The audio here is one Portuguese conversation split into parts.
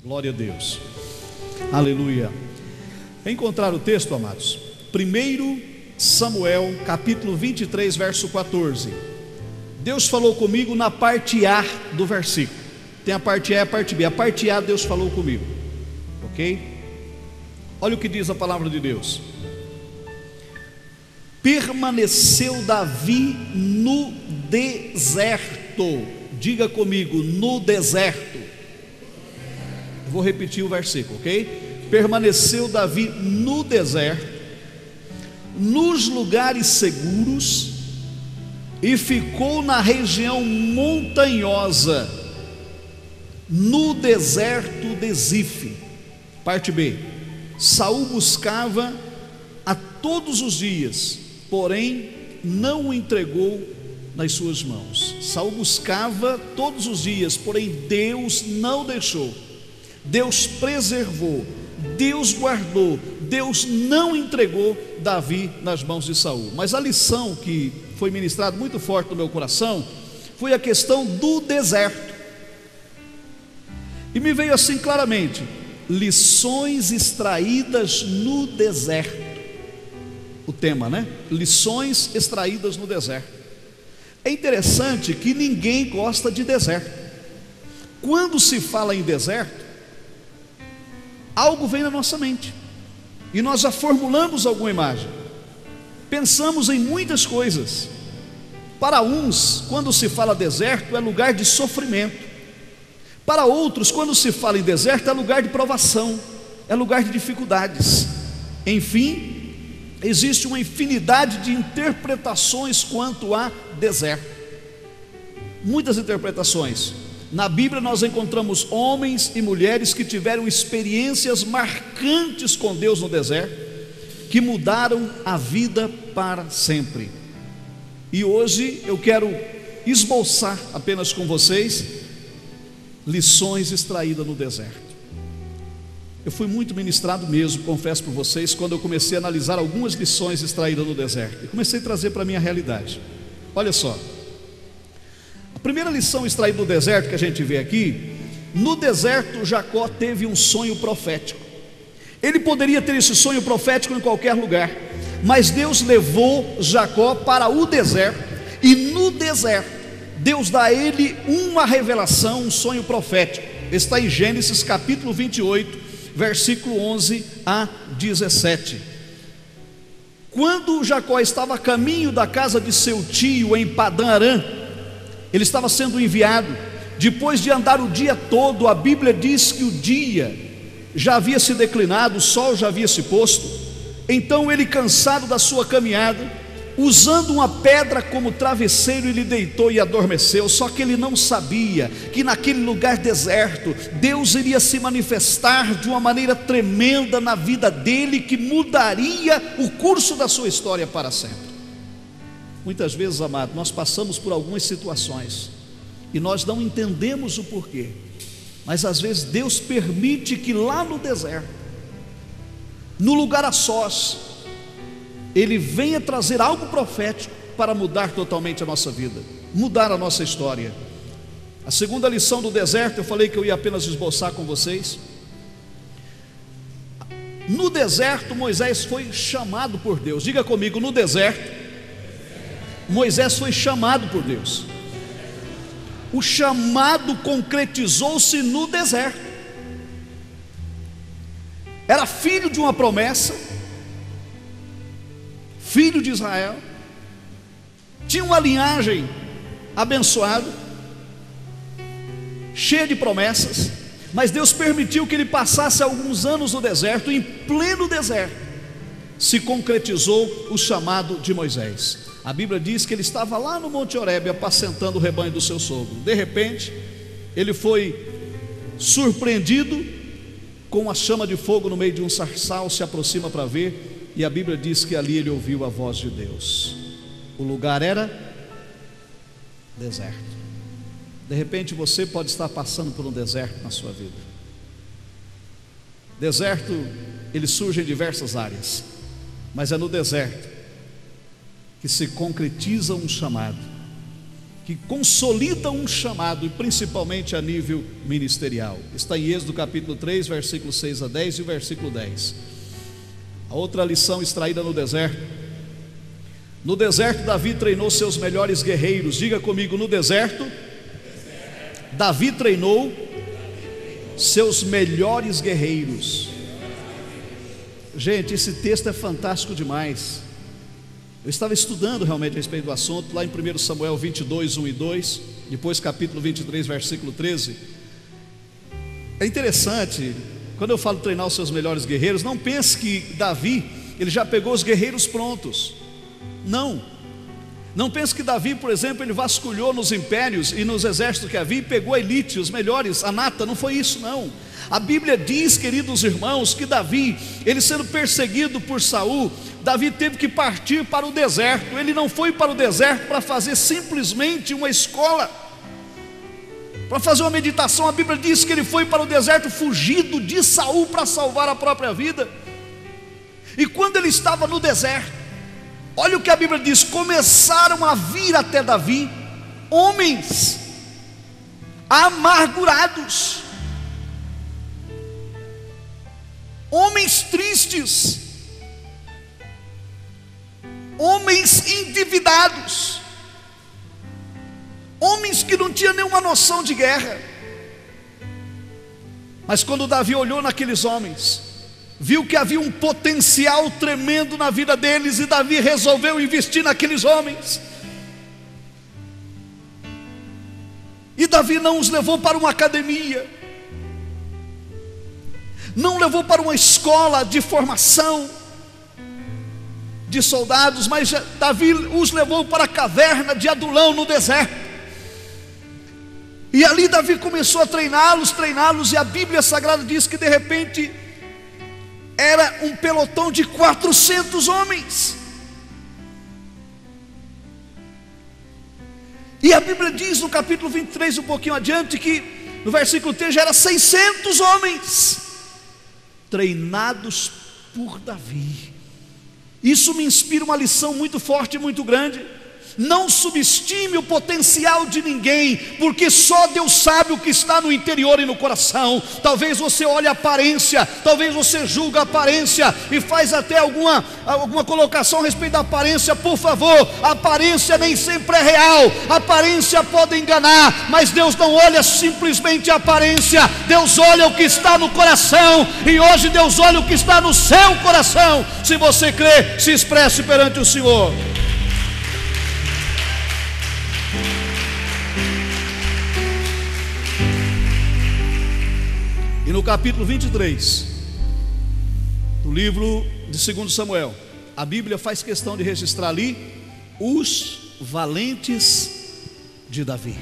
Glória a Deus. Aleluia. Encontrar o texto, amados? 1 Samuel, capítulo 23, verso 14. Deus falou comigo na parte A do versículo. Tem a parte A e a parte B. A parte A, Deus falou comigo. Ok? Olha o que diz a palavra de Deus. Permaneceu Davi no deserto. Diga comigo, no deserto. Vou repetir o versículo, ok? Permaneceu Davi no deserto, nos lugares seguros, e ficou na região montanhosa, no deserto de Zif. Parte B. Saul buscava a todos os dias, porém não o entregou nas suas mãos. Saul buscava todos os dias, porém Deus não deixou. Deus preservou, Deus guardou, Deus não entregou Davi nas mãos de Saul. Mas a lição que foi ministrada muito forte no meu coração foi a questão do deserto. E me veio assim claramente: lições extraídas no deserto. O tema, né? Lições extraídas no deserto. É interessante que ninguém gosta de deserto. Quando se fala em deserto, algo vem na nossa mente e nós já formulamos alguma imagem, pensamos em muitas coisas. Para uns, quando se fala deserto, é lugar de sofrimento. Para outros, quando se fala em deserto, é lugar de provação, é lugar de dificuldades. Enfim, existe uma infinidade de interpretações quanto a deserto. Muitas interpretações. Na Bíblia nós encontramos homens e mulheres que tiveram experiências marcantes com Deus no deserto, que mudaram a vida para sempre. E hoje eu quero esboçar apenas com vocês lições extraídas no deserto. Eu fui muito ministrado mesmo, confesso para vocês, quando eu comecei a analisar algumas lições extraídas no deserto, e comecei a trazer para a minha realidade. Olha só, a primeira lição extraída do deserto que a gente vê aqui: no deserto Jacó teve um sonho profético. Ele poderia ter esse sonho profético em qualquer lugar, mas Deus levou Jacó para o deserto, e no deserto Deus dá a ele uma revelação, um sonho profético. Está em Gênesis capítulo 28, versículo 11 a 17. Quando Jacó estava a caminho da casa de seu tio em Padã Arã, ele estava sendo enviado. Depois de andar o dia todo, a Bíblia diz que o dia já havia se declinado, o sol já havia se posto. Então ele, cansado da sua caminhada, usando uma pedra como travesseiro, ele deitou e adormeceu. Só que ele não sabia que naquele lugar deserto Deus iria se manifestar de uma maneira tremenda na vida dele, que mudaria o curso da sua história para sempre. Muitas vezes, amado, nós passamos por algumas situações e nós não entendemos o porquê, mas às vezes Deus permite que lá no deserto, no lugar a sós, Ele venha trazer algo profético para mudar totalmente a nossa vida, mudar a nossa história. A segunda lição do deserto, eu falei que eu ia apenas esboçar com vocês. No deserto Moisés foi chamado por Deus. Diga comigo, no deserto Moisés foi chamado por Deus. O chamado concretizou-se no deserto. Era filho de uma promessa, filho de Israel, tinha uma linhagem abençoada, cheia de promessas, mas Deus permitiu que ele passasse alguns anos no deserto. Em pleno deserto se concretizou o chamado de Moisés. A Bíblia diz que ele estava lá no Monte Horebe apacentando o rebanho do seu sogro. De repente ele foi surpreendido com uma chama de fogo no meio de um sarçal. Se aproxima para ver, e a Bíblia diz que ali ele ouviu a voz de Deus. O lugar era deserto. De repente você pode estar passando por um deserto na sua vida. Deserto, ele surge em diversas áreas, mas é no deserto que se concretiza um chamado. que consolidam um chamado, e principalmente a nível ministerial. Está em Êxodo capítulo 3, versículos 6 a 10 e o versículo 10. A outra lição extraída no deserto. No deserto, Davi treinou seus melhores guerreiros. Diga comigo, no deserto, Davi treinou seus melhores guerreiros. Gente, esse texto é fantástico demais. Eu estava estudando realmente a respeito do assunto, lá em 1 Samuel 22, 1 e 2, depois capítulo 23, versículo 13. É interessante, quando eu falo treinar os seus melhores guerreiros, não pense que Davi, ele já pegou os guerreiros prontos. Não pense que Davi, por exemplo, ele vasculhou nos impérios e nos exércitos que havia e pegou a elite, os melhores, a nata. Não foi isso, não. A Bíblia diz, queridos irmãos, que Davi, ele sendo perseguido por Saul, Davi teve que partir para o deserto. Ele não foi para o deserto para fazer simplesmente uma escola, para fazer uma meditação. A Bíblia diz que ele foi para o deserto fugido de Saul para salvar a própria vida. E quando ele estava no deserto, olha o que a Bíblia diz: começaram a vir até Davi homens amargurados, homens tristes, homens endividados, homens que não tinham nenhuma noção de guerra. Mas quando Davi olhou naqueles homens, viu que havia um potencial tremendo na vida deles, e Davi resolveu investir naqueles homens. E Davi não os levou para uma academia, não levou para uma escola de formação de soldados, mas Davi os levou para a caverna de Adulão no deserto. E ali Davi começou a treiná-los, e a Bíblia Sagrada diz que de repente era um pelotão de 400 homens. E a Bíblia diz no capítulo 23, um pouquinho adiante, que no versículo 3 já era 600 homens treinados por Davi. Isso me inspira uma lição muito forte e muito grande. Não subestime o potencial de ninguém, porque só Deus sabe o que está no interior e no coração. Talvez você olhe a aparência, talvez você julgue a aparência e faz até alguma colocação a respeito da aparência. Por favor, a aparência nem sempre é real, a aparência pode enganar, mas Deus não olha simplesmente a aparência. Deus olha o que está no coração, e hoje Deus olha o que está no seu coração. Se você crê, se expresse perante o Senhor. E no capítulo 23 do livro de 2 Samuel, a Bíblia faz questão de registrar ali os valentes de Davi.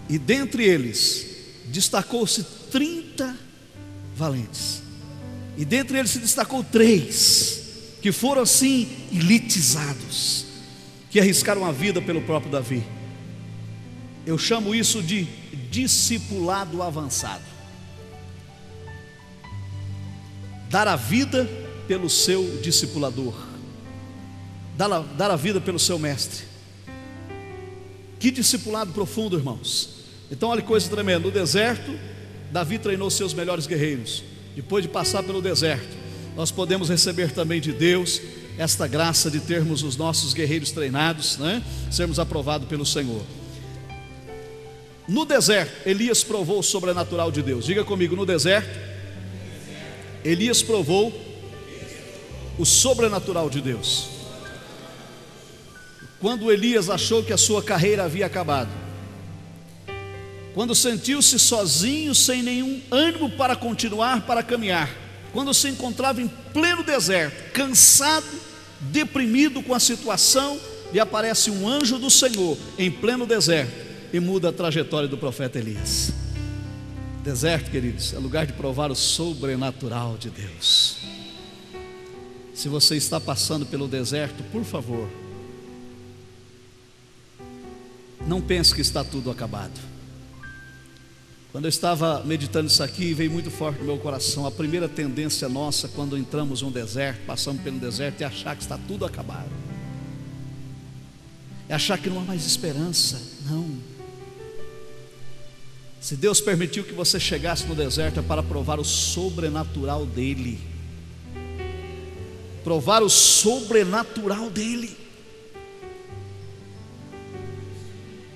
E dentre eles destacou-se 30 valentes. E dentre eles se destacou 3 que foram assim elitizados, que arriscaram a vida pelo próprio Davi. Eu chamo isso de discipulado avançado. Dar a vida pelo seu discipulador, dar a vida pelo seu mestre. Que discipulado profundo, irmãos. Então olha que coisa tremenda. No deserto, Davi treinou seus melhores guerreiros. Depois de passar pelo deserto, nós podemos receber também de Deus esta graça de termos os nossos guerreiros treinados, né? Sermos aprovados pelo Senhor. No deserto, Elias provou o sobrenatural de Deus. Diga comigo, no deserto, Elias provou o sobrenatural de Deus. Quando Elias achou que a sua carreira havia acabado, quando sentiu-se sozinho, sem nenhum ânimo para continuar, para caminhar, quando se encontrava em pleno deserto, cansado, deprimido com a situação, lhe aparece um anjo do Senhor em pleno deserto e muda a trajetória do profeta Elias. Deserto, queridos, é lugar de provar o sobrenatural de Deus. Se você está passando pelo deserto, por favor, não pense que está tudo acabado. Quando eu estava meditando isso aqui, veio muito forte no meu coração. A primeira tendência nossa, quando entramos num deserto, passamos pelo deserto, é achar que está tudo acabado. é achar que não há mais esperança. Não. Se Deus permitiu que você chegasse no deserto, é para provar o sobrenatural dEle. Provar o sobrenatural dEle.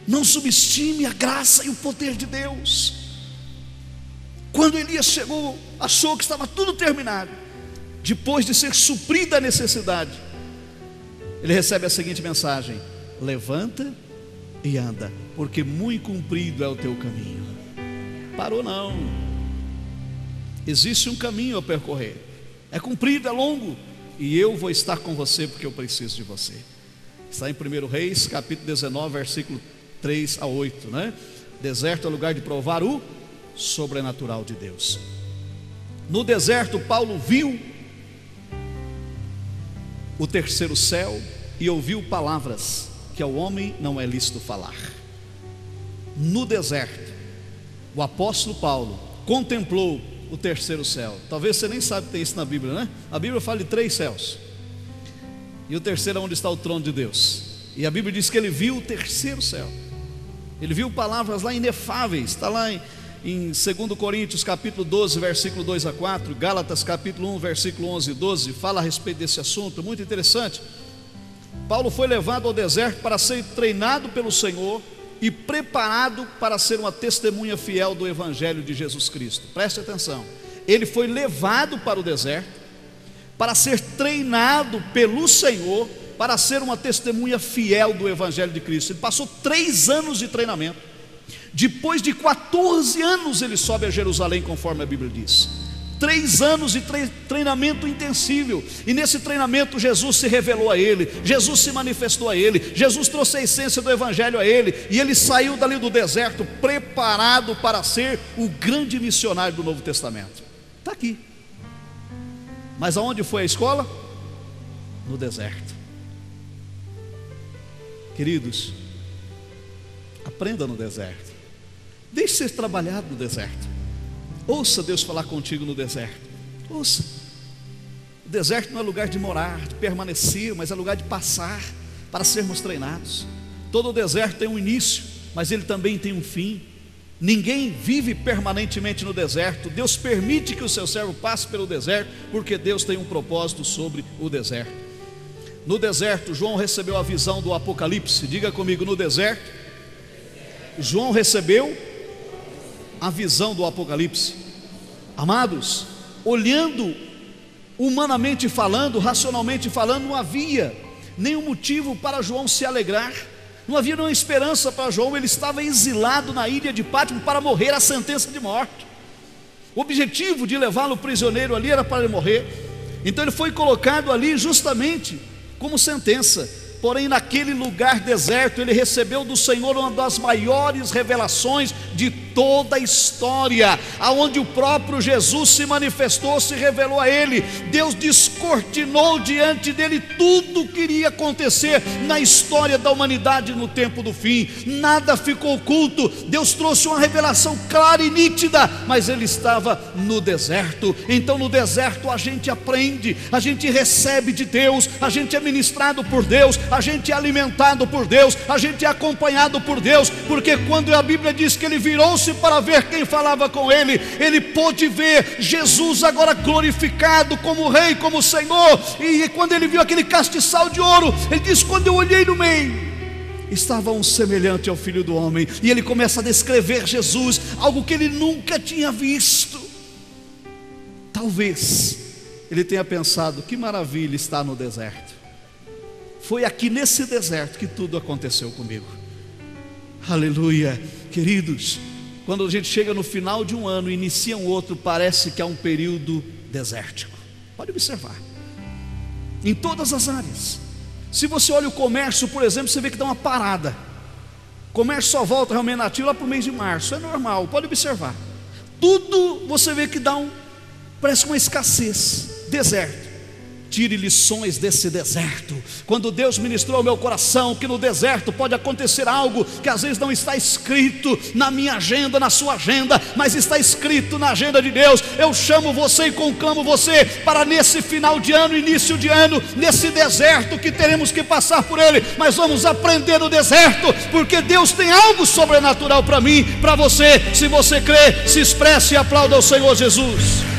Não subestime a graça e o poder de Deus. Quando Elias chegou, achou que estava tudo terminado. Depois de ser suprida a necessidade, ele recebe a seguinte mensagem: levanta e anda, porque muito comprido é o teu caminho. Parou não. Existe um caminho a percorrer. É comprido, é longo, e eu vou estar com você porque eu preciso de você. Está em 1 Reis, capítulo 19, versículo 3 a 8, né? Deserto é lugar de provar o sobrenatural de Deus. No deserto, Paulo viu o terceiro céu e ouviu palavras que ao homem não é lícito falar. No deserto, o apóstolo Paulo contemplou o terceiro céu. Talvez você nem sabe que tem isso na Bíblia, né? A Bíblia fala de 3 céus, e o terceiro é onde está o trono de Deus. E a Bíblia diz que ele viu o terceiro céu. Ele viu palavras lá inefáveis. Está lá em 2 Coríntios capítulo 12, versículo 2 a 4, Gálatas capítulo 1, versículo 11 e 12, fala a respeito desse assunto, muito interessante. Paulo foi levado ao deserto para ser treinado pelo Senhor e preparado para ser uma testemunha fiel do Evangelho de Jesus Cristo. Preste atenção, ele foi levado para o deserto para ser treinado pelo Senhor para ser uma testemunha fiel do Evangelho de Cristo. Ele passou 3 anos de treinamento. Depois de 14 anos ele sobe a Jerusalém, conforme a Bíblia diz. 3 anos de treinamento intensível. E nesse treinamento Jesus se revelou a ele, Jesus se manifestou a ele, Jesus trouxe a essência do Evangelho a ele. E ele saiu dali do deserto preparado para ser o grande missionário do Novo Testamento. Está aqui. Mas aonde foi a escola? No deserto. Queridos, aprenda no deserto. Deixe ser trabalhado no deserto. Ouça Deus falar contigo no deserto. Ouça. O deserto não é lugar de morar, de permanecer, mas é lugar de passar, para sermos treinados. Todo o deserto tem um início, mas ele também tem um fim. Ninguém vive permanentemente no deserto. Deus permite que o seu servo passe pelo deserto, porque Deus tem um propósito sobre o deserto. No deserto, João recebeu a visão do Apocalipse. Diga comigo, no deserto, João recebeu a visão do Apocalipse. Amados, olhando humanamente falando, racionalmente falando, não havia nenhum motivo para João se alegrar. Não havia nenhuma esperança para João. Ele estava exilado na ilha de Pátimo para morrer a sentença de morte. O objetivo de levá-lo prisioneiro ali era para ele morrer. Então ele foi colocado ali justamente como sentença. Porém, naquele lugar deserto, ele recebeu do Senhor uma das maiores revelações de toda a história, aonde o próprio Jesus se manifestou, se revelou a ele. Deus descortinou diante dele tudo que iria acontecer na história da humanidade no tempo do fim. Nada ficou oculto. Deus trouxe uma revelação clara e nítida, mas ele estava no deserto. Então no deserto a gente aprende, a gente recebe de Deus, a gente é ministrado por Deus, a gente é alimentado por Deus, a gente é acompanhado por Deus, porque quando a Bíblia diz que ele virou-se para ver quem falava com ele, ele pôde ver Jesus agora glorificado como Rei, como Senhor. E quando ele viu aquele castiçal de ouro, ele diz: quando eu olhei no meio, estava um semelhante ao Filho do Homem. E ele começa a descrever Jesus, algo que ele nunca tinha visto. Talvez ele tenha pensado: que maravilha estar no deserto. Foi aqui nesse deserto que tudo aconteceu comigo. Aleluia. Queridos, quando a gente chega no final de um ano e inicia um outro, parece que há um período desértico. Pode observar, em todas as áreas. Se você olha o comércio, por exemplo, você vê que dá uma parada. O comércio só volta realmente ativo lá para o mês de março. É normal, pode observar. Tudo você vê que dá parece uma escassez, deserto. Tire lições desse deserto. Quando Deus ministrou ao meu coração que no deserto pode acontecer algo que às vezes não está escrito na minha agenda, na sua agenda, mas está escrito na agenda de Deus, eu chamo você e conclamo você para nesse final de ano, início de ano, nesse deserto que teremos que passar por ele, mas vamos aprender no deserto, porque Deus tem algo sobrenatural para mim, para você. Se você crê, se expresse e aplauda ao Senhor Jesus.